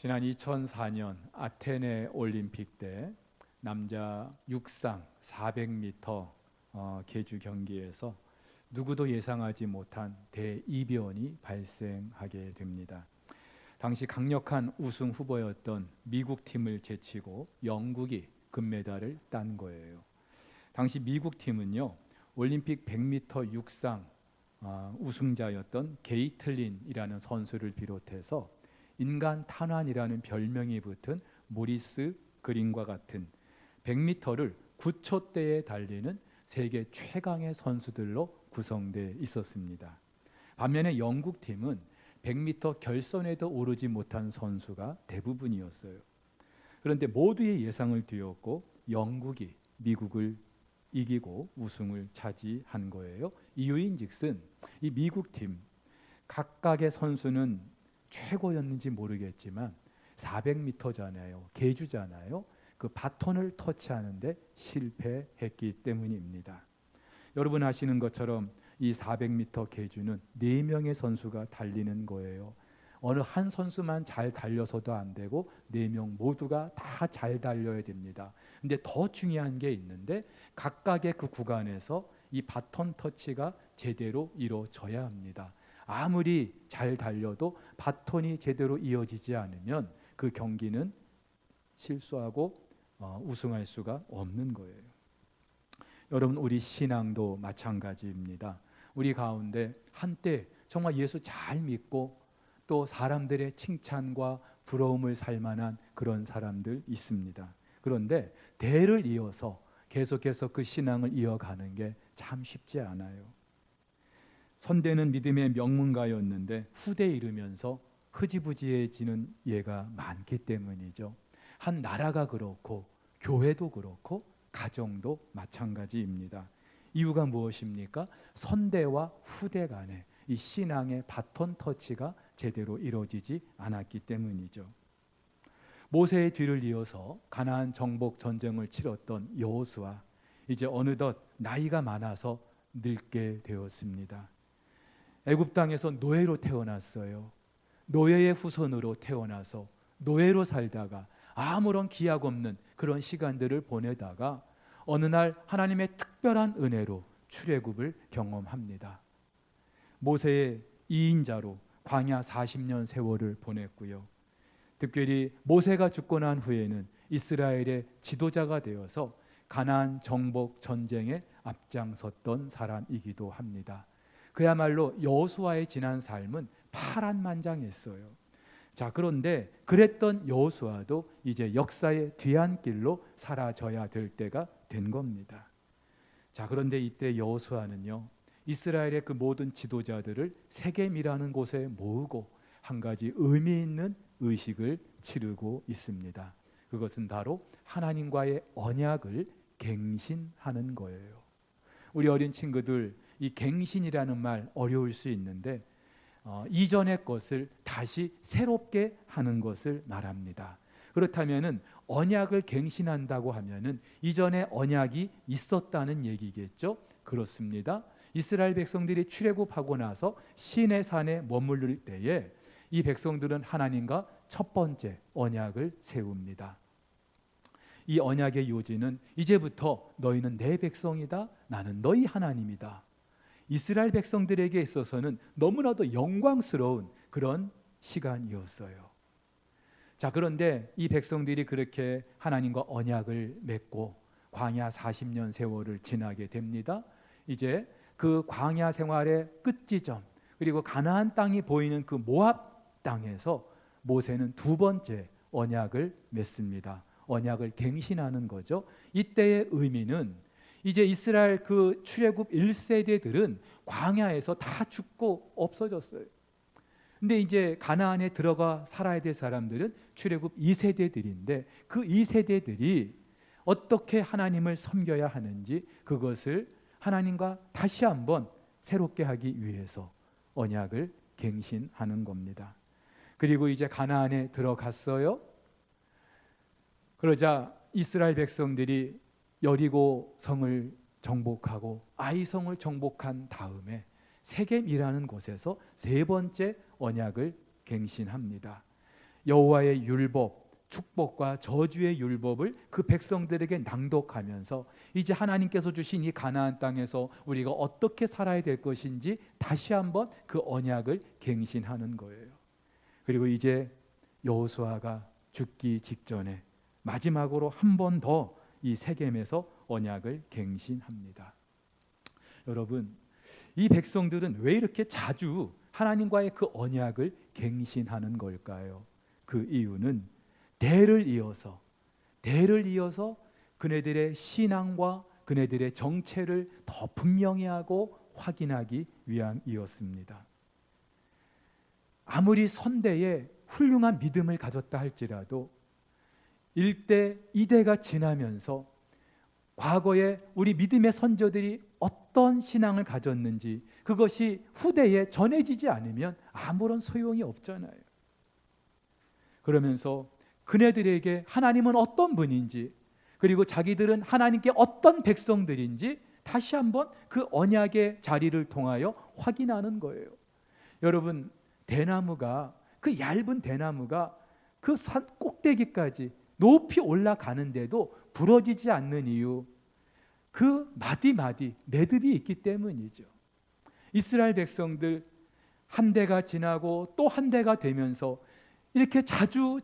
지난 2004년 아테네 올림픽 때 남자 육상 400m 계주 경기에서 누구도 예상하지 못한 대이변이 발생하게 됩니다. 당시 강력한 우승 후보였던 미국 팀을 제치고 영국이 금메달을 딴 거예요. 당시 미국 팀은요, 올림픽 100m 육상 우승자였던 게이틀린이라는 선수를 비롯해서 인간 탄환이라는 별명이 붙은 모리스 그린과 같은 100m를 9초대에 달리는 세계 최강의 선수들로 구성되어 있었습니다. 반면에 영국 팀은 100m 결선에도 오르지 못한 선수가 대부분이었어요. 그런데 모두의 예상을 뒤엎고 영국이 미국을 이기고 우승을 차지한 거예요. 이유인즉슨 이 미국 팀 각각의 선수는 최고였는지 모르겠지만 400m잖아요. 계주잖아요. 그 바톤을 터치하는데 실패했기 때문입니다. 여러분 아시는 것처럼 이 400m 계주는 4명의 선수가 달리는 거예요. 어느 한 선수만 잘 달려서도 안 되고 4명 모두가 다 잘 달려야 됩니다. 근데 더 중요한 게 있는데 각각의 그 구간에서 이 바톤 터치가 제대로 이루어져야 합니다. 아무리 잘 달려도 바톤이 제대로 이어지지 않으면 그 경기는 실수하고 우승할 수가 없는 거예요. 여러분, 우리 신앙도 마찬가지입니다. 우리 가운데 한때 정말 예수 잘 믿고 또 사람들의 칭찬과 부러움을 살 만한 그런 사람들 있습니다. 그런데 대를 이어서 계속해서 그 신앙을 이어가는 게 참 쉽지 않아요. 선대는 믿음의 명문가였는데 후대에 이르면서 흐지부지해지는 예가 많기 때문이죠. 한 나라가 그렇고 교회도 그렇고 가정도 마찬가지입니다. 이유가 무엇입니까? 선대와 후대 간에 이 신앙의 바톤 터치가 제대로 이루어지지 않았기 때문이죠. 모세의 뒤를 이어서 가나안 정복 전쟁을 치렀던 여호수아, 이제 어느덧 나이가 많아서 늙게 되었습니다. 애굽 땅에서 노예로 태어났어요. 노예의 후손으로 태어나서 노예로 살다가 아무런 기약 없는 그런 시간들을 보내다가 어느 날 하나님의 특별한 은혜로 출애굽을 경험합니다. 모세의 2인자로 광야 40년 세월을 보냈고요. 특별히 모세가 죽고 난 후에는 이스라엘의 지도자가 되어서 가나안 정복 전쟁에 앞장섰던 사람이기도 합니다. 그야말로 여호수아의 지난 삶은 파란만장했어요. 자, 그런데 그랬던 여호수아도 이제 역사의 뒤안길로 사라져야 될 때가 된 겁니다. 자, 그런데 이때 여호수아는요, 이스라엘의 그 모든 지도자들을 세겜이라는 곳에 모으고 한 가지 의미 있는 의식을 치르고 있습니다. 그것은 바로 하나님과의 언약을 갱신하는 거예요. 우리 어린 친구들, 이 갱신이라는 말 어려울 수 있는데 이전의 것을 다시 새롭게 하는 것을 말합니다. 그렇다면은 언약을 갱신한다고 하면은 이전에 언약이 있었다는 얘기겠죠? 그렇습니다. 이스라엘 백성들이 출애굽하고 나서 시내산에 머무를 때에 이 백성들은 하나님과 첫 번째 언약을 세웁니다. 이 언약의 요지는 이제부터 너희는 내 백성이다, 나는 너희 하나님이다. 이스라엘 백성들에게 있어서는 너무나도 영광스러운 그런 시간이었어요. 자, 그런데 이 백성들이 그렇게 하나님과 언약을 맺고 광야 40년 세월을 지나게 됩니다. 이제 그 광야 생활의 끝지점, 그리고 가나안 땅이 보이는 그 모압 땅에서 모세는 두 번째 언약을 맺습니다. 언약을 갱신하는 거죠. 이때의 의미는 이제 이스라엘 그 출애굽 1세대들은 광야에서 다 죽고 없어졌어요. 근데 이제 가나안에 들어가 살아야 될 사람들은 출애굽 2세대들인데 그 2세대들이 어떻게 하나님을 섬겨야 하는지 그것을 하나님과 다시 한번 새롭게 하기 위해서 언약을 갱신하는 겁니다. 그리고 이제 가나안에 들어갔어요. 그러자 이스라엘 백성들이 여리고 성을 정복하고 아이성을 정복한 다음에 세겜이라는 곳에서 세 번째 언약을 갱신합니다. 여호와의 율법, 축복과 저주의 율법을 그 백성들에게 낭독하면서 이제 하나님께서 주신 이 가나안 땅에서 우리가 어떻게 살아야 될 것인지 다시 한번 그 언약을 갱신하는 거예요. 그리고 이제 여호수아가 죽기 직전에 마지막으로 한 번 더 이 세겜에서 언약을 갱신합니다. 여러분, 이 백성들은 왜 이렇게 자주 하나님과의 그 언약을 갱신하는 걸까요? 그 이유는 대를 이어서 그네들의 신앙과 그네들의 정체를 더 분명히 하고 확인하기 위함이었습니다. 아무리 선대에 훌륭한 믿음을 가졌다 할지라도 1대, 2대가 지나면서 과거에 우리 믿음의 선조들이 어떤 신앙을 가졌는지 그것이 후대에 전해지지 않으면 아무런 소용이 없잖아요. 그러면서 그네들에게 하나님은 어떤 분인지, 그리고 자기들은 하나님께 어떤 백성들인지 다시 한번 그 언약의 자리를 통하여 확인하는 거예요. 여러분, 대나무가, 그 얇은 대나무가 그 산 꼭대기까지 높이 올라가는데도 부러지지 않는 이유, 그 마디마디 매듭이 있기 때문이죠. 이스라엘 백성들 한 대가 지나고 또 한 대가 되면서 이렇게 자주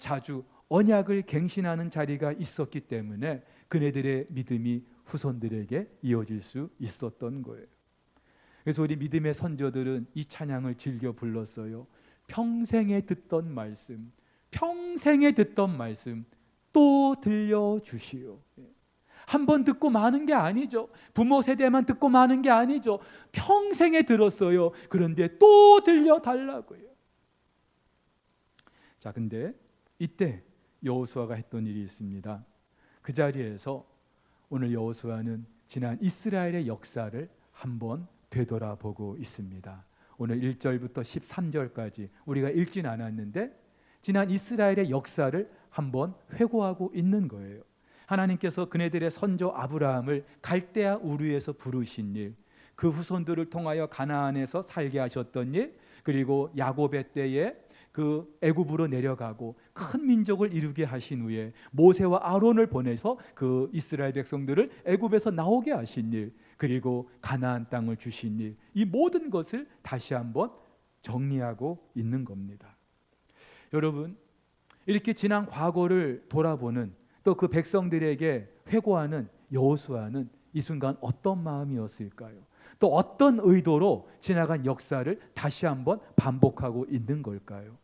언약을 갱신하는 자리가 있었기 때문에 그네들의 믿음이 후손들에게 이어질 수 있었던 거예요. 그래서 우리 믿음의 선조들은 이 찬양을 즐겨 불렀어요. 평생에 듣던 말씀 또 들려주시오. 한 번 듣고 마는 게 아니죠. 부모 세대만 듣고 마는 게 아니죠. 평생에 들었어요. 그런데 또 들려달라고요. 자, 근데 이때 여호수아가 했던 일이 있습니다. 그 자리에서 오늘 여호수아는 지난 이스라엘의 역사를 한번 되돌아보고 있습니다. 오늘 1절부터 13절까지 우리가 읽진 않았는데 지난 이스라엘의 역사를 한번 회고하고 있는 거예요. 하나님께서 그네들의 선조 아브라함을 갈대아 우르에서 부르신 일, 그 후손들을 통하여 가나안에서 살게 하셨던 일, 그리고 야곱의 때에 그 애굽으로 내려가고 큰 민족을 이루게 하신 후에 모세와 아론을 보내서 그 이스라엘 백성들을 애굽에서 나오게 하신 일, 그리고 가나안 땅을 주신 일, 이 모든 것을 다시 한번 정리하고 있는 겁니다. 여러분, 이렇게 지난 과거를 돌아보는, 또 그 백성들에게 회고하는 여호수아는 이 순간 어떤 마음이었을까요? 또 어떤 의도로 지나간 역사를 다시 한번 반복하고 있는 걸까요?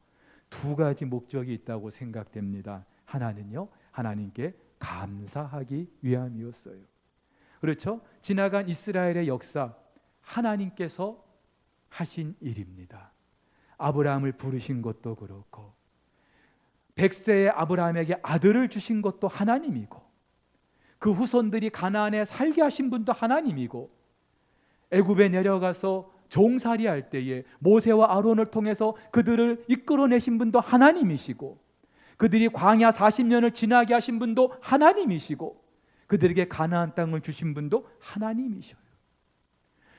두 가지 목적이 있다고 생각됩니다. 하나는요, 하나님께 감사하기 위함이었어요. 그렇죠? 지나간 이스라엘의 역사, 하나님께서 하신 일입니다. 아브라함을 부르신 것도 그렇고, 100세의 아브라함에게 아들을 주신 것도 하나님이고, 그 후손들이 가나안에 살게 하신 분도 하나님이고, 애굽에 내려가서 종살이할 때에 모세와 아론을 통해서 그들을 이끌어내신 분도 하나님이시고, 그들이 광야 40년을 지나게 하신 분도 하나님이시고, 그들에게 가나안 땅을 주신 분도 하나님이셔요.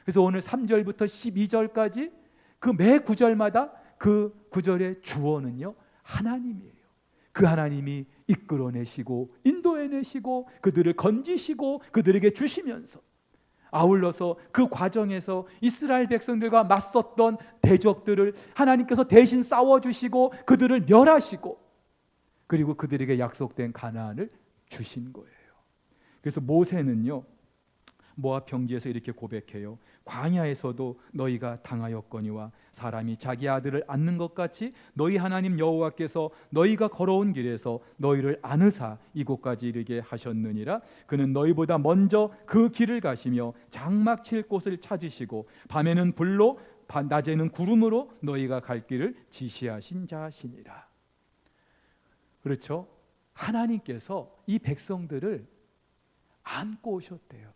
그래서 오늘 3절부터 12절까지 그 매 구절마다 그 구절의 주어는요, 하나님이에요. 그 하나님이 이끌어내시고 인도해내시고 그들을 건지시고 그들에게 주시면서, 아울러서 그 과정에서 이스라엘 백성들과 맞섰던 대적들을 하나님께서 대신 싸워주시고 그들을 멸하시고, 그리고 그들에게 약속된 가나안을 주신 거예요. 그래서 모세는요, 모압 평지에서 이렇게 고백해요. 광야에서도 너희가 당하였거니와 사람이 자기 아들을 안는 것 같이 너희 하나님 여호와께서 너희가 걸어온 길에서 너희를 안으사 이곳까지 이르게 하셨느니라. 그는 너희보다 먼저 그 길을 가시며 장막 칠 곳을 찾으시고 밤에는 불로 낮에는 구름으로 너희가 갈 길을 지시하신 자시니라. 그렇죠? 하나님께서 이 백성들을 안고 오셨대요.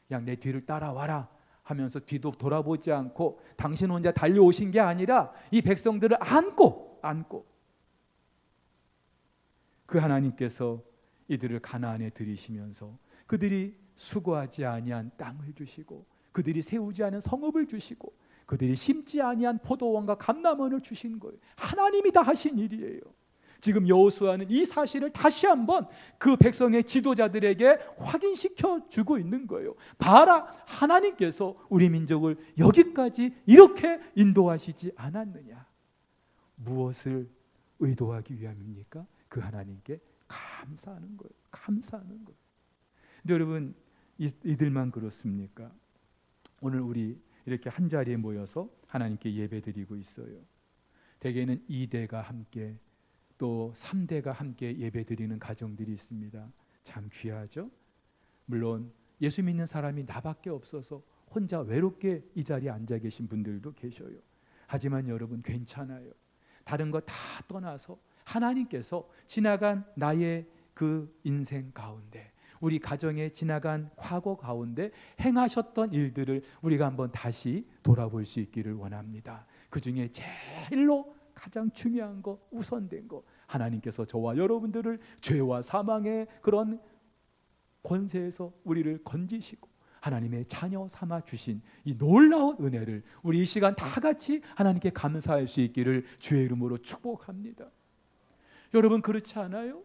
그냥 내 뒤를 따라와라 하면서 뒤도 돌아보지 않고 당신 혼자 달려오신 게 아니라 이 백성들을 안고 그 하나님께서 이들을 가나안에 들이시면서 그들이 수고하지 아니한 땅을 주시고 그들이 세우지 않은 성읍을 주시고 그들이 심지 아니한 포도원과 감람원을 주신 거예요. 하나님이 다 하신 일이에요. 지금 여호수아는 이 사실을 다시 한번 그 백성의 지도자들에게 확인시켜 주고 있는 거예요. 봐라, 하나님께서 우리 민족을 여기까지 이렇게 인도하시지 않았느냐. 무엇을 의도하기 위함입니까? 그 하나님께 감사하는 거예요. 감사하는 거예요. 근데 여러분, 이들만 그렇습니까? 오늘 우리 이렇게 한 자리에 모여서 하나님께 예배드리고 있어요. 대개는 2대가 함께, 또 3대가 함께 예배드리는 가정들이 있습니다. 참 귀하죠? 물론 예수 믿는 사람이 나밖에 없어서 혼자 외롭게 이 자리에 앉아 계신 분들도 계셔요. 하지만 여러분, 괜찮아요. 다른 거 다 떠나서 하나님께서 지나간 나의 그 인생 가운데, 우리 가정에 지나간 과거 가운데 행하셨던 일들을 우리가 한번 다시 돌아볼 수 있기를 원합니다. 그 중에 제일로 가장 중요한 거, 우선된 거, 하나님께서 저와 여러분들을 죄와 사망의 그런 권세에서 우리를 건지시고 하나님의 자녀 삼아 주신 이 놀라운 은혜를 우리 이 시간 다 같이 하나님께 감사할 수 있기를 주의 이름으로 축복합니다. 여러분, 그렇지 않아요?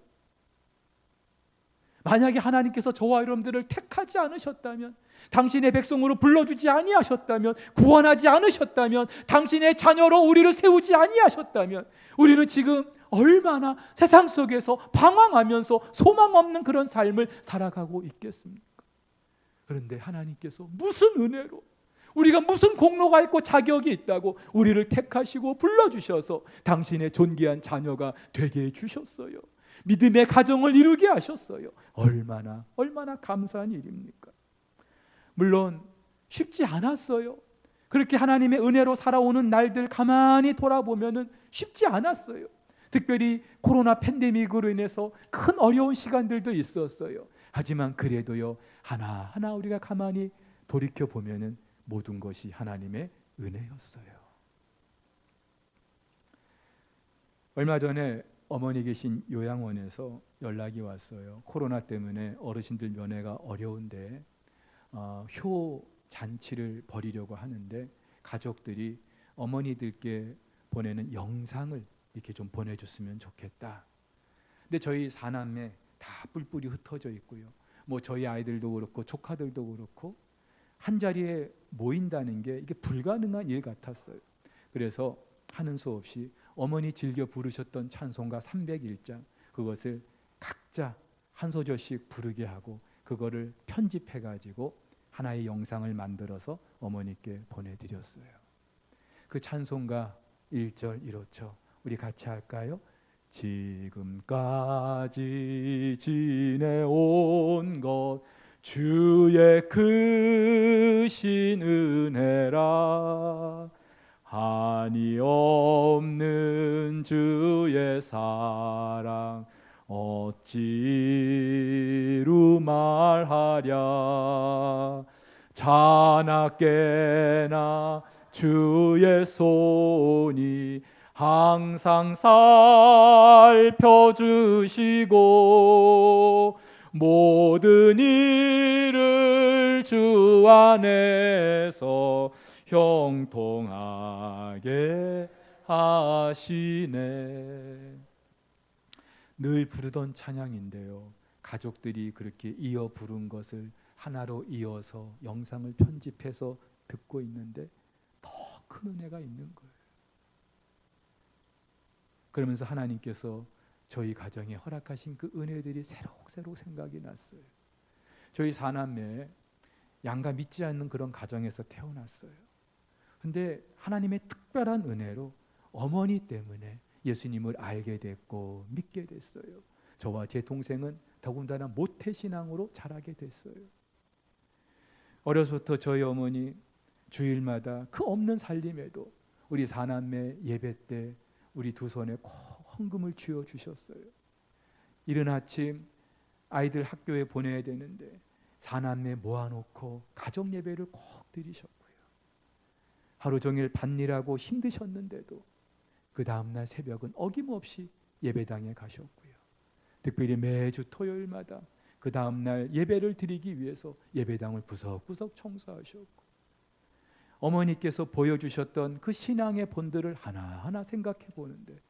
만약에 하나님께서 저와 여러분들을 택하지 않으셨다면, 당신의 백성으로 불러주지 아니하셨다면, 구원하지 않으셨다면, 당신의 자녀로 우리를 세우지 아니하셨다면, 우리는 지금 얼마나 세상 속에서 방황하면서 소망 없는 그런 삶을 살아가고 있겠습니까? 그런데 하나님께서 무슨 은혜로, 우리가 무슨 공로가 있고 자격이 있다고 우리를 택하시고 불러주셔서 당신의 존귀한 자녀가 되게 해주셨어요. 믿음의 가정을 이루게 하셨어요. 얼마나 감사한 일입니까? 물론 쉽지 않았어요. 그렇게 하나님의 은혜로 살아오는 날들 가만히 돌아보면은 쉽지 않았어요. 특별히 코로나 팬데믹으로 인해서 큰 어려운 시간들도 있었어요. 하지만 그래도요, 하나하나 우리가 가만히 돌이켜 보면은 모든 것이 하나님의 은혜였어요. 얼마 전에 어머니 계신 요양원에서 연락이 왔어요. 코로나 때문에 어르신들 면회가 어려운데 효 잔치를 벌이려고 하는데 가족들이 어머니들께 보내는 영상을 이렇게 좀 보내줬으면 좋겠다. 근데 저희 4남매 다 뿔뿔이 흩어져 있고요. 뭐 저희 아이들도 그렇고 조카들도 그렇고 한 자리에 모인다는 게 이게 불가능한 일 같았어요. 그래서 하는 수 없이 어머니 즐겨 부르셨던 찬송가 301장, 그것을 각자 한 소절씩 부르게 하고 그거를 편집해 가지고 하나의 영상을 만들어서 어머니께 보내드렸어요. 그 찬송가 1절 1호처 우리 같이 할까요? 지금까지 지내온 것 주의 크신 은혜라, 한이 없는 주의 사랑 어찌루 말하랴, 자나깨나 주의 손이 항상 살펴주시고 모든 일을 주 안에서 형통하게 하시네. 늘 부르던 찬양인데요, 가족들이 그렇게 이어 부른 것을 하나로 이어서 영상을 편집해서 듣고 있는데 더 큰 은혜가 있는 거예요. 그러면서 하나님께서 저희 가정에 허락하신 그 은혜들이 새록새록 생각이 났어요. 저희 4남매 양가 믿지 않는 그런 가정에서 태어났어요. 근데 하나님의 특별한 은혜로 어머니 때문에 예수님을 알게 됐고 믿게 됐어요. 저와 제 동생은 더군다나 모태신앙으로 자라게 됐어요. 어려서부터 저희 어머니 주일마다 그 없는 살림에도 우리 4남매 예배 때 우리 두 손에 꼭 헌금을 쥐어 주셨어요. 이른 아침 아이들 학교에 보내야 되는데 4남매 모아놓고 가정 예배를 꼭 드리셨고요. 하루 종일 밭일하고 힘드셨는데도 그 다음날 새벽은 어김없이 예배당에 가셨고요. 특별히 매주 토요일마다 그 다음날 예배를 드리기 위해서 예배당을 구석구석 청소하셨고, 어머니께서 보여주셨던 그 신앙의 본들을 하나하나 생각해 보는데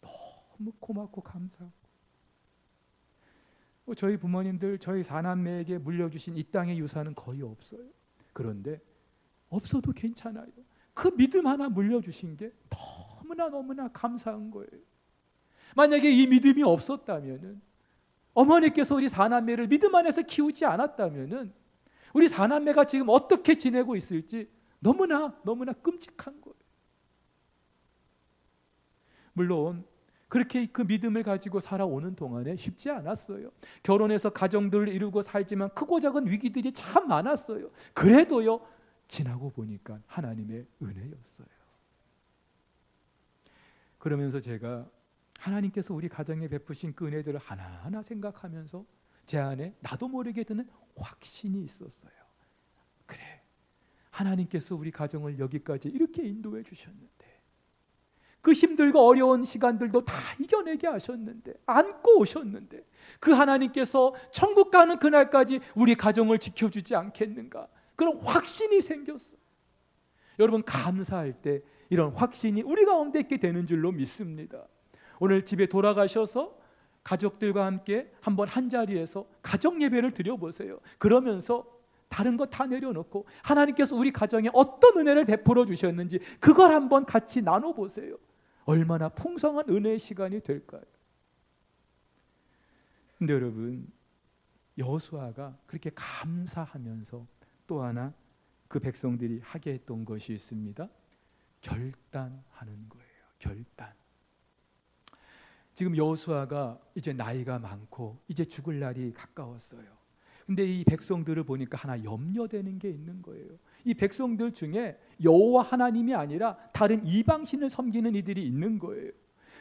너무 고맙고 감사하고, 저희 부모님들, 저희 사남매에게 물려주신 이 땅의 유산은 거의 없어요. 그런데 없어도 괜찮아요. 그 믿음 하나 물려주신 게 너무나 감사한 거예요. 만약에 이 믿음이 없었다면은, 어머니께서 우리 사남매를 믿음 안에서 키우지 않았다면은 우리 사남매가 지금 어떻게 지내고 있을지 너무나 끔찍한 거예요. 물론 그렇게 그 믿음을 가지고 살아오는 동안에 쉽지 않았어요. 결혼해서 가정들을 이루고 살지만 크고 작은 위기들이 참 많았어요. 그래도요, 지나고 보니까 하나님의 은혜였어요. 그러면서 제가 하나님께서 우리 가정에 베푸신 그 은혜들을 하나하나 생각하면서 제 안에 나도 모르게 드는 확신이 있었어요. 그래, 하나님께서 우리 가정을 여기까지 이렇게 인도해 주셨는데, 그 힘들고 어려운 시간들도 다 이겨내게 하셨는데, 안고 오셨는데, 그 하나님께서 천국 가는 그날까지 우리 가정을 지켜주지 않겠는가, 그런 확신이 생겼어요. 여러분, 감사할 때 이런 확신이 우리 가운데 있게 되는 줄로 믿습니다. 오늘 집에 돌아가셔서 가족들과 함께 한번 한자리에서 가정 예배를 드려보세요. 그러면서 다른 거 다 내려놓고 하나님께서 우리 가정에 어떤 은혜를 베풀어 주셨는지 그걸 한번 같이 나눠보세요. 얼마나 풍성한 은혜의 시간이 될까요? 근데 여러분, 여호수아가 그렇게 감사하면서 또 하나 그 백성들이 하게 했던 것이 있습니다. 결단하는 거예요. 결단. 지금 여호수아가 이제 나이가 많고 이제 죽을 날이 가까웠어요. 근데 이 백성들을 보니까 하나 염려되는 게 있는 거예요. 이 백성들 중에 여호와 하나님이 아니라 다른 이방신을 섬기는 이들이 있는 거예요.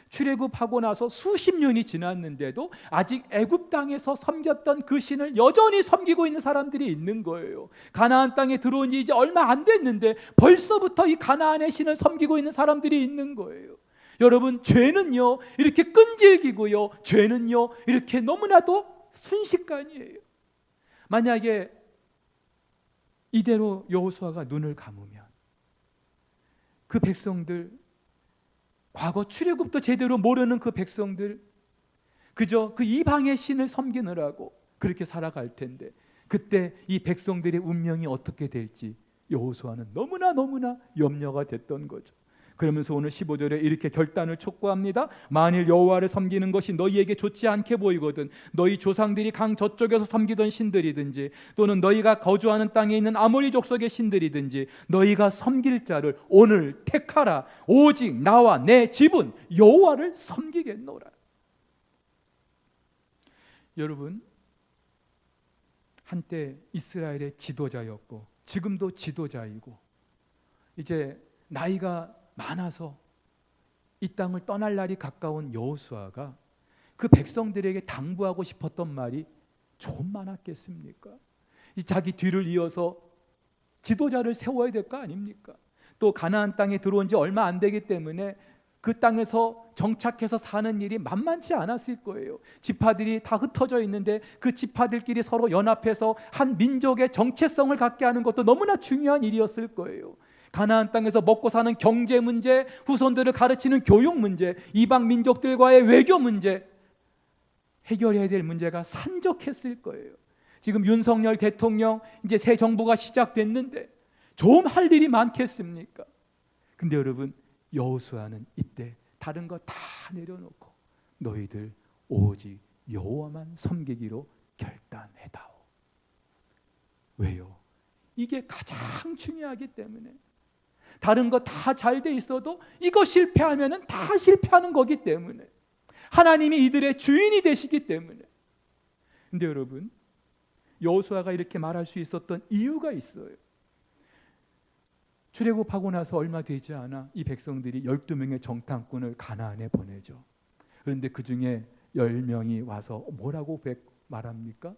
출애굽하고 나서 수십 년이 지났는데도 아직 애굽 땅에서 섬겼던 그 신을 여전히 섬기고 있는 사람들이 있는 거예요. 가나안 땅에 들어온 지 이제 얼마 안 됐는데 벌써부터 이 가나안의 신을 섬기고 있는 사람들이 있는 거예요. 여러분, 죄는요 이렇게 끈질기고요, 죄는요 이렇게 너무나도 순식간이에요. 만약에 이대로 여호수아가 눈을 감으면 그 백성들, 과거 출애굽도 제대로 모르는 그 백성들, 그저 그 이방의 신을 섬기느라고 그렇게 살아갈 텐데, 그때 이 백성들의 운명이 어떻게 될지 여호수아는 너무나 염려가 됐던 거죠. 그러면서 오늘 15절에 이렇게 결단을 촉구합니다. 만일 여호와를 섬기는 것이 너희에게 좋지 않게 보이거든 너희 조상들이 강 저쪽에서 섬기던 신들이든지 또는 너희가 거주하는 땅에 있는 아모리 족속의 신들이든지 너희가 섬길 자를 오늘 택하라. 오직 나와 내 집은 여호와를 섬기겠노라. 여러분, 한때 이스라엘의 지도자였고 지금도 지도자이고 이제 나이가 많아서 이 땅을 떠날 날이 가까운 여호수아가 그 백성들에게 당부하고 싶었던 말이 좀 많았겠습니까? 자기 뒤를 이어서 지도자를 세워야 될 거 아닙니까? 또 가나안 땅에 들어온 지 얼마 안 되기 때문에 그 땅에서 정착해서 사는 일이 만만치 않았을 거예요. 지파들이 다 흩어져 있는데 그 지파들끼리 서로 연합해서 한 민족의 정체성을 갖게 하는 것도 너무나 중요한 일이었을 거예요. 가나안 땅에서 먹고 사는 경제 문제, 후손들을 가르치는 교육 문제, 이방 민족들과의 외교 문제, 해결해야 될 문제가 산적했을 거예요. 지금 윤석열 대통령 이제 새 정부가 시작됐는데 좀 할 일이 많겠습니까? 근데 여러분, 여호수아는 이때 다른 거 다 내려놓고 너희들 오직 여호와만 섬기기로 결단해다오. 왜요? 이게 가장 중요하기 때문에. 다른 거 다 잘 돼 있어도 이거 실패하면은 다 실패하는 거기 때문에, 하나님이 이들의 주인이 되시기 때문에. 근데 여러분, 여호수아가 이렇게 말할 수 있었던 이유가 있어요. 출애굽하고 나서 얼마 되지 않아 이 백성들이 12명의 정탐꾼을 가나안에 보내죠. 그런데 그 중에 10명이 와서 뭐라고 말합니까?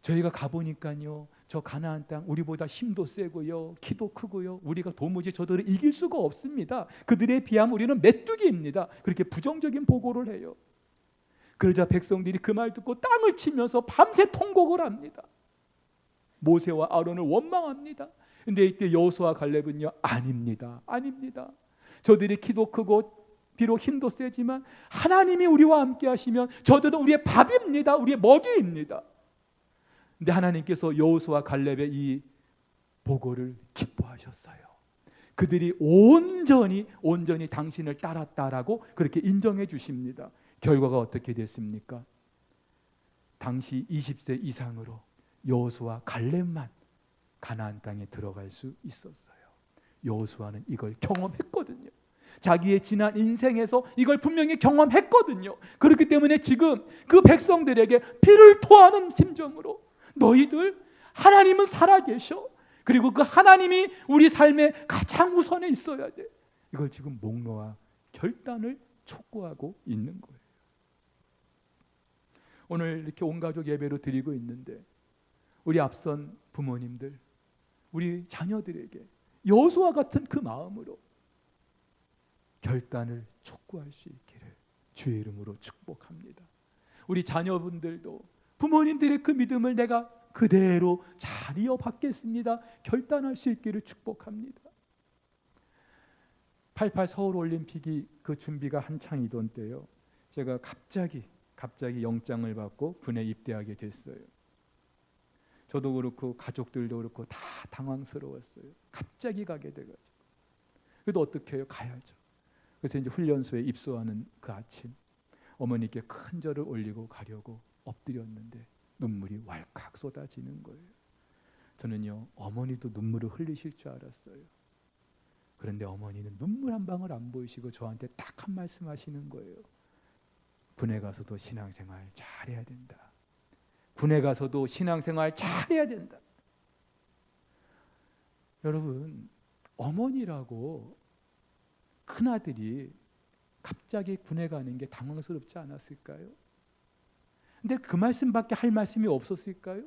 저희가 가보니까요, 저 가나안 땅 우리보다 힘도 세고요, 키도 크고요, 우리가 도무지 저들을 이길 수가 없습니다. 그들에 비하면 우리는 메뚜기입니다. 그렇게 부정적인 보고를 해요. 그러자 백성들이 그 말 듣고 땅을 치면서 밤새 통곡을 합니다. 모세와 아론을 원망합니다. 근데 이때 여호수아와 갈렙은요, 아닙니다. 아닙니다. 저들이 키도 크고 비록 힘도 세지만 하나님이 우리와 함께 하시면 저들은 우리의 밥입니다. 우리의 먹이입니다. 근데 하나님께서 여호수아와 갈렙의 이 보고를 기뻐하셨어요. 그들이 온전히 당신을 따랐다라고 그렇게 인정해 주십니다. 결과가 어떻게 됐습니까? 당시 20세 이상으로 여호수아 갈렙만 가나안 땅에 들어갈 수 있었어요. 여호수아는 이걸 경험했거든요. 자기의 지난 인생에서 이걸 분명히 경험했거든요. 그렇기 때문에 지금 그 백성들에게 피를 토하는 심정으로 너희들 하나님은 살아계셔. 그리고 그 하나님이 우리 삶의 가장 우선에 있어야 돼. 이걸 지금 목놓아 결단을 촉구하고 있는 거예요. 오늘 이렇게 온 가족 예배로 드리고 있는데 우리 앞선 부모님들, 우리 자녀들에게 여호수아 같은 그 마음으로 결단을 촉구할 수 있기를 주의 이름으로 축복합니다. 우리 자녀분들도 부모님들의 그 믿음을 내가 그대로 잘 이어받겠습니다. 결단할 수 있기를 축복합니다. 88 서울올림픽이 그 준비가 한창이던 때요. 제가 갑자기 영장을 받고 군에 입대하게 됐어요. 저도 그렇고 가족들도 그렇고 다 당황스러웠어요. 갑자기 가게 돼가지고. 그래도 어떻게 해요? 가야죠. 그래서 이제 훈련소에 입소하는 그 아침 어머니께 큰 절을 올리고 가려고 엎드렸는데 눈물이 왈칵 쏟아지는 거예요. 저는요, 어머니도 눈물을 흘리실 줄 알았어요. 그런데 어머니는 눈물 한 방울 안 보이시고 저한테 딱 한 말씀 하시는 거예요. 군에 가서도 신앙생활 잘해야 된다. 군에 가서도 신앙생활 잘해야 된다. 여러분, 어머니라고 큰아들이 갑자기 군에 가는 게 당황스럽지 않았을까요? 근데 그 말씀밖에 할 말씀이 없었을까요?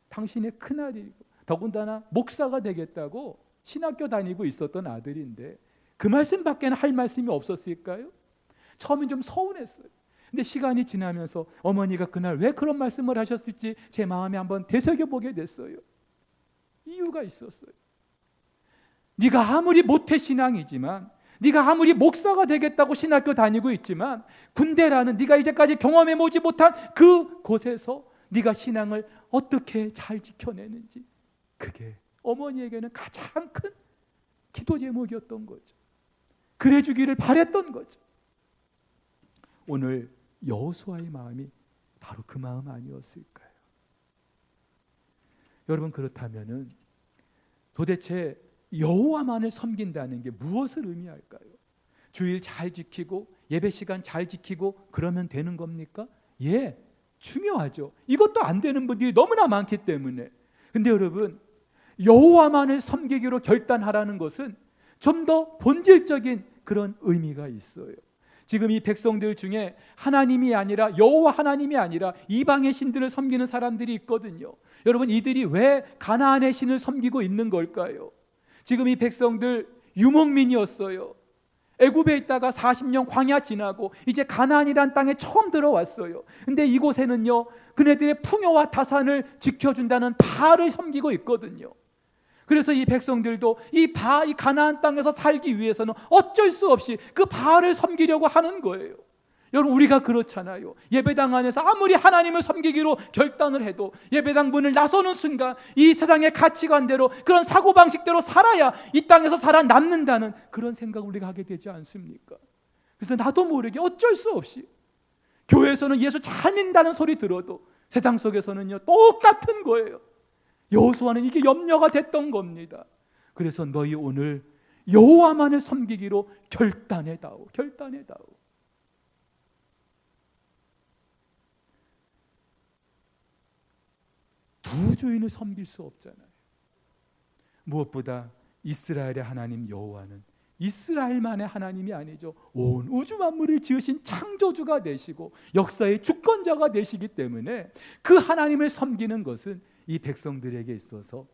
당신의 큰아들이고 더군다나 목사가 되겠다고 신학교 다니고 있었던 아들인데 그 말씀밖에는 할 말씀이 없었을까요? 처음엔 좀 서운했어요. 근데 시간이 지나면서 어머니가 그날 왜 그런 말씀을 하셨을지 제 마음에 한번 되새겨보게 됐어요. 이유가 있었어요. 네가 아무리 모태신앙이지만, 네가 아무리 목사가 되겠다고 신학교 다니고 있지만 군대라는 네가 이제까지 경험해보지 못한 그 곳에서 네가 신앙을 어떻게 잘 지켜내는지, 그게 어머니에게는 가장 큰 기도 제목이었던 거죠. 그래 주기를 바랬던 거죠. 오늘 여호수아의 마음이 바로 그 마음 아니었을까요? 여러분, 그렇다면은 도대체 여호와만을 섬긴다는 게 무엇을 의미할까요? 주일 잘 지키고 예배 시간 잘 지키고 그러면 되는 겁니까? 예, 중요하죠. 이것도 안 되는 분들이 너무나 많기 때문에. 근데 여러분, 여호와만을 섬기기로 결단하라는 것은 좀 더 본질적인 그런 의미가 있어요. 지금 이 백성들 중에 하나님이 아니라 여호와 하나님이 아니라 이방의 신들을 섬기는 사람들이 있거든요. 여러분, 이들이 왜 가나안의 신을 섬기고 있는 걸까요? 지금 이 백성들 유목민이었어요. 애굽에 있다가 40년 광야 지나고 이제 가나안이란 땅에 처음 들어왔어요. 근데 이곳에는요, 그네들의 풍요와 다산을 지켜준다는 바알을 섬기고 있거든요. 그래서 이 백성들도 이 가나안 땅에서 살기 위해서는 어쩔 수 없이 그 바알을 섬기려고 하는 거예요. 여러분, 우리가 그렇잖아요. 예배당 안에서 아무리 하나님을 섬기기로 결단을 해도 예배당 문을 나서는 순간 이 세상의 가치관대로, 그런 사고방식대로 살아야 이 땅에서 살아남는다는 그런 생각을 우리가 하게 되지 않습니까? 그래서 나도 모르게 어쩔 수 없이 교회에서는 예수 잘 믿는다는 소리 들어도 세상 속에서는요 똑같은 거예요. 여호수아는 이게 염려가 됐던 겁니다. 그래서 너희 오늘 여호와만을 섬기기로 결단해다오. 두 주인을 섬길 수 없잖아요. 무엇보다 이스라엘의 하나님 여호와는 이스라엘만의 하나님이 아니죠. 온 우주 만물을 지으신 창조주가 되시고 역사의 주권자가 되시기 때문에 그 하나님을 섬기는 것은 이 백성들에게 있어서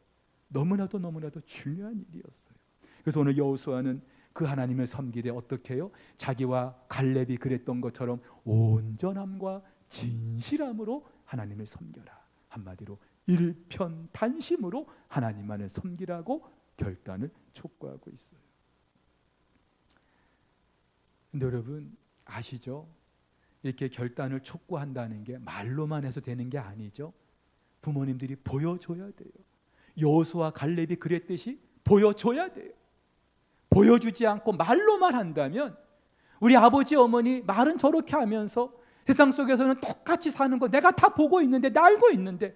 너무나도 중요한 일이었어요. 그래서 오늘 여호수아는 그 하나님을 섬기되 어떻게 해요? 자기와 갈렙이 그랬던 것처럼 온전함과 진실함으로 하나님을 섬겨라. 한마디로 일편단심으로 하나님만을 섬기라고 결단을 촉구하고 있어요. 근데 여러분 아시죠? 이렇게 결단을 촉구한다는 게 말로만 해서 되는 게 아니죠. 부모님들이 보여줘야 돼요. 여호수아 갈렙이 그랬듯이 보여줘야 돼요. 보여주지 않고 말로만 한다면 우리 아버지 어머니 말은 저렇게 하면서 세상 속에서는 똑같이 사는 거 내가 다 보고 있는데, 나 알고 있는데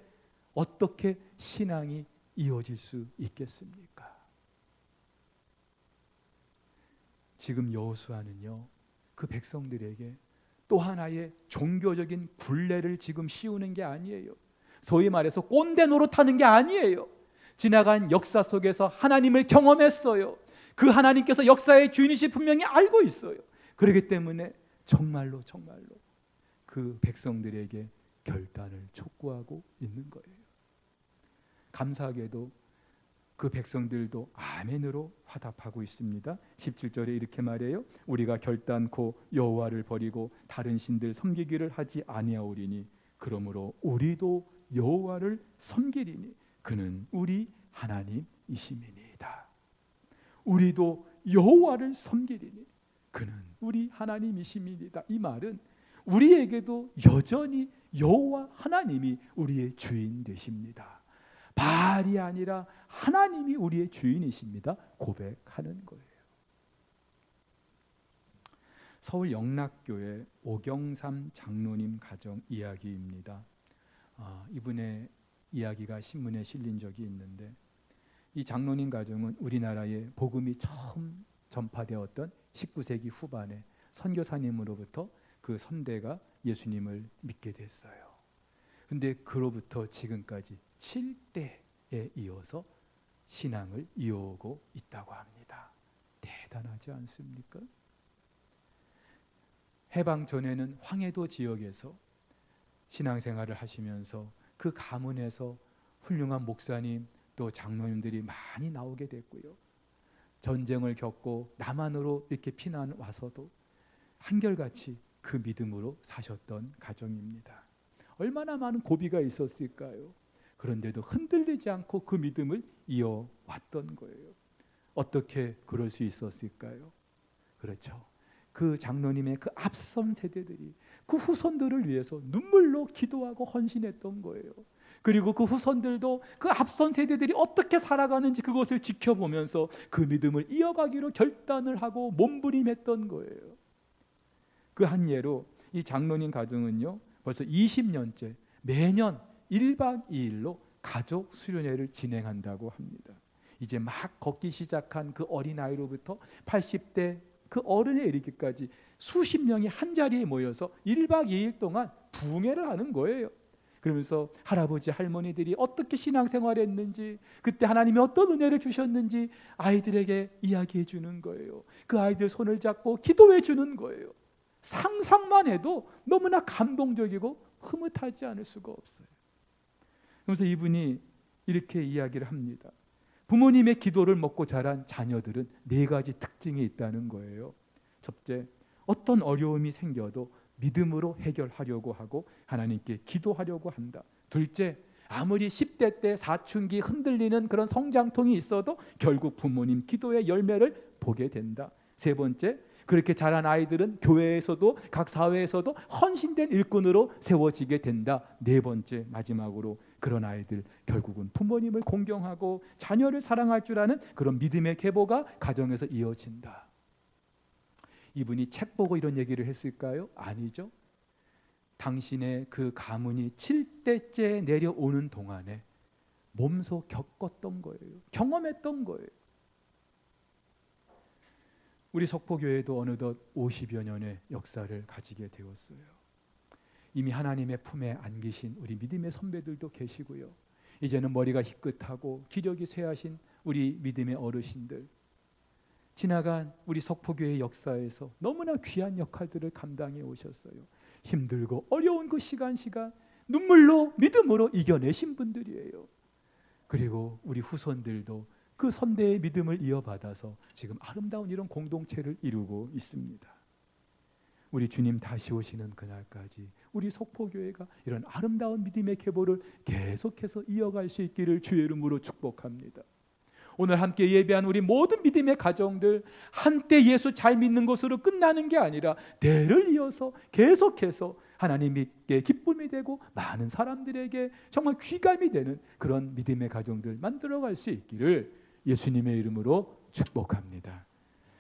어떻게 신앙이 이어질 수 있겠습니까? 지금 여호수아는요, 그 백성들에게 또 하나의 종교적인 굴레를 지금 씌우는 게 아니에요. 소위 말해서 꼰대 노릇하는 게 아니에요. 지나간 역사 속에서 하나님을 경험했어요. 그 하나님께서 역사의 주인이시 분명히 알고 있어요. 그렇기 때문에 정말로 그 백성들에게 결단을 촉구하고 있는 거예요. 감사하게도 그 백성들도 아멘으로 화답하고 있습니다. 17절에 이렇게 말해요. 우리가 결단코 여호와를 버리고 다른 신들 섬기기를 하지 아니하오리니 그러므로 우리도 여호와를 섬기리니 그는 우리 하나님이심이니이다. 우리도 여호와를 섬기리니 그는 우리 하나님이심이니이다. 이 말은 우리에게도 여전히 여호와 하나님이 우리의 주인 되십니다. 바알이 아니라 하나님이 우리의 주인이십니다. 고백하는 거예요. 서울 영락교회 오경삼 장로님 가정 이야기입니다. 이분의 이야기가 신문에 실린 적이 있는데, 이 장로님 가정은 우리나라에 복음이 처음 전파되었던 19세기 후반에 선교사님으로부터 그 선대가 예수님을 믿게 됐어요. 근데 그로부터 지금까지 7대에 이어서 신앙을 이어오고 있다고 합니다. 대단하지 않습니까? 해방 전에는 황해도 지역에서 신앙생활을 하시면서 그 가문에서 훌륭한 목사님 또 장로님들이 많이 나오게 됐고요. 전쟁을 겪고 남한으로 이렇게 피난 와서도 한결같이 그 믿음으로 사셨던 가정입니다. 얼마나 많은 고비가 있었을까요? 그런데도 흔들리지 않고 그 믿음을 이어왔던 거예요. 어떻게 그럴 수 있었을까요? 그렇죠. 그 장로님의 그 앞선 세대들이 그 후손들을 위해서 눈물로 기도하고 헌신했던 거예요. 그리고 그 후손들도 그 앞선 세대들이 어떻게 살아가는지 그것을 지켜보면서 그 믿음을 이어가기로 결단을 하고 몸부림했던 거예요. 그 한 예로 이 장로님 가정은요, 벌써 20년째 매년 1박 2일로 가족 수련회를 진행한다고 합니다. 이제 막 걷기 시작한 그 어린아이로부터 80대 그 어른에 이르기까지 수십 명이 한 자리에 모여서 1박 2일 동안 부흥회를 하는 거예요. 그러면서 할아버지 할머니들이 어떻게 신앙생활했는지, 그때 하나님이 어떤 은혜를 주셨는지 아이들에게 이야기해 주는 거예요. 그 아이들 손을 잡고 기도해 주는 거예요. 상상만 해도 너무나 감동적이고 흐뭇하지 않을 수가 없어요. 그래서 이분이 이렇게 이야기를 합니다. 부모님의 기도를 먹고 자란 자녀들은 4가지 특징이 있다는 거예요. 첫째, 어떤 어려움이 생겨도 믿음으로 해결하려고 하고 하나님께 기도하려고 한다. 둘째, 아무리 10대 때 사춘기 흔들리는 그런 성장통이 있어도 결국 부모님 기도의 열매를 보게 된다. 세 번째, 그렇게 자란 아이들은 교회에서도 각 사회에서도 헌신된 일꾼으로 세워지게 된다. 네 번째, 마지막으로 그런 아이들 결국은 부모님을 공경하고 자녀를 사랑할 줄 아는 그런 믿음의 계보가 가정에서 이어진다. 이분이 책 보고 이런 얘기를 했을까요? 아니죠. 당신의 그 가문이 7대째 내려오는 동안에 몸소 겪었던 거예요. 경험했던 거예요. 우리 석포교회도 어느덧 50여 년의 역사를 가지게 되었어요. 이미 하나님의 품에 안기신 우리 믿음의 선배들도 계시고요. 이제는 머리가 희끗하고 기력이 쇠하신 우리 믿음의 어르신들, 지나간 우리 석포교회의 역사에서 너무나 귀한 역할들을 감당해 오셨어요. 힘들고 어려운 그 시간 눈물로 믿음으로 이겨내신 분들이에요. 그리고 우리 후손들도 그 선대의 믿음을 이어받아서 지금 아름다운 이런 공동체를 이루고 있습니다. 우리 주님 다시 오시는 그날까지 우리 속포교회가 이런 아름다운 믿음의 계보를 계속해서 이어갈 수 있기를 주의 이름으로 축복합니다. 오늘 함께 예배한 우리 모든 믿음의 가정들, 한때 예수 잘 믿는 것으로 끝나는 게 아니라 대를 이어서 계속해서 하나님께 기쁨이 되고 많은 사람들에게 정말 귀감이 되는 그런 믿음의 가정들 만들어갈 수 있기를 예수님의 이름으로 축복합니다.